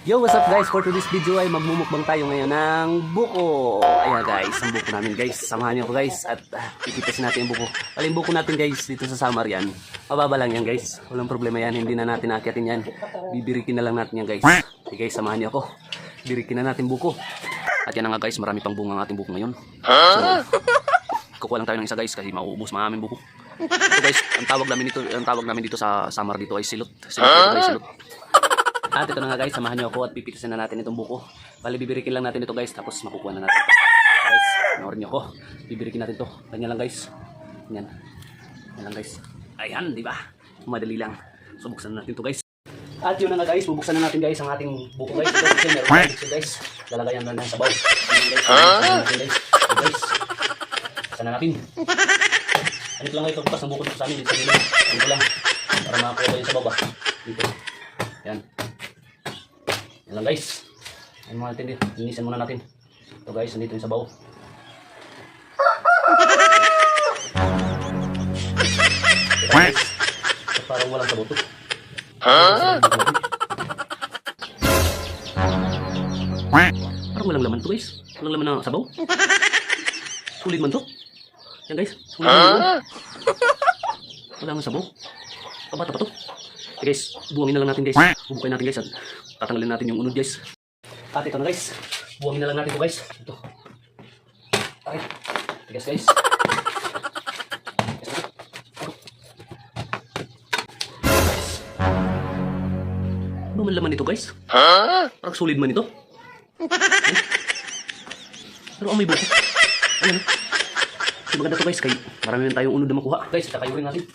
Yo, what's up guys? For today's video ay magmumukbang tayo ngayon ng buko. Ayan guys, ang buko namin guys. Samahan niyo ako guys at ipipitas natin yung buko. Alin buko natin guys dito sa summer yan. Mababa lang yan guys. Walang problema yan. Hindi na natin akyatin yan. Bibirikin na lang natin yan guys. Okay guys, samahan niyo ako. Birikin na natin buko. At yan na nga guys, marami pang bunga ang ating buko ngayon. So, kukuha lang tayo ng isa guys kasi mauubos mga aming buko. So guys, ang tawag namin dito sa summer dito ay silot. Silot. At ito na nga guys, samahan niyo ako at pipitasin na natin itong buko. Bali, bibirikin lang natin ito guys, tapos makukuha na natin ito. Guys, panoorin niyo ako. Bibirikin natin ito. Ganyan lang guys. Ganyan. Ganyan lang guys. Ayan, di ba? Madali lang. So, buksan na natin ito guys. At yun na nga guys, bubuksan na natin guys ang ating buko guys. Ito kasi meron tayo dito guys. Lalagayan na ng sabaw. Ayan guys. Ito guys. Buksan na natin. Ganito lang ito bukas ng buko dito sa amin. Dito lang. Para makakuha tayo sa baba. Dito. Yan. Yan lang guys. Yan muna natin dito. Linisan muna natin. Ito guys, nandito yung sabaw. Ito guys. Parang walang sabaw to. Parang walang laman to guys. Walang laman na sabaw. Sulit man to. Yan guys. Sulit man. Wala nga sabaw. Kabata pa to. Okay guys, buwangin na lang natin guys. Bubukain natin guys at tatanggalin natin yung unod guys. At ito na guys. Buwangin na lang natin ito guys. Ito. Okay. Tigas guys. Ano man laman ito guys? Parang solid man ito. Pero may buko. Ayan. So maganda ito guys. Kaya marami na tayong unod na makuha. Guys, kakayurin natin.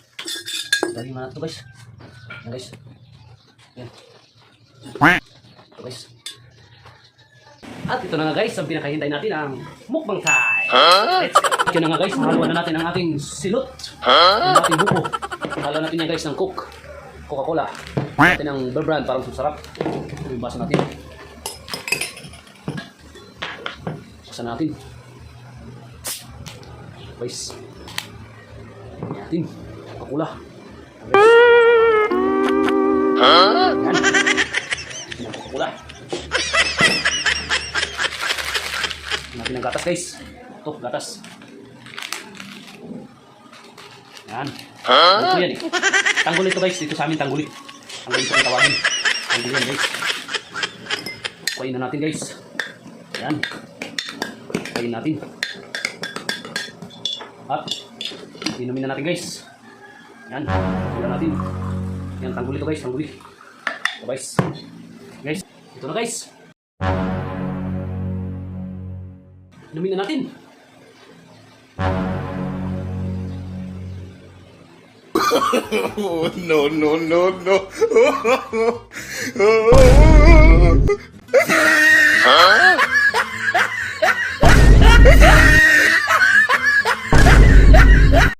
Dali na natin ito guys. Yan guys. Yan. Ito guys. At ito na nga guys, ang pinakahintay natin ang mukbang time. Let's go. Ito na nga guys, haluan na natin ang ating silot. Ang ating buko. Haluan natin yan guys ng Coke. Coca-Cola. Natin ang Bear Brand, parang susarap. Ito yung basa natin. Basa natin. Guys. Natin. Coca-Cola. Yan. Yan ang Coca-Cola. Natin ang gatas guys. Ito, gatas. Yan. Ito yan eh. Tanggol ito guys. Dito sa amin tanggol. Tanggol ito ang tawagin. Tanggol yan guys. Kuhain na natin guys. Yan. Kuhain natin. At inumin na natin guys. Yan. Kuhain natin. Yan, tanggol ito guys. Tanggol. Ito guys. Guys. Ito na guys. Inumin na natin. No, no, no, no.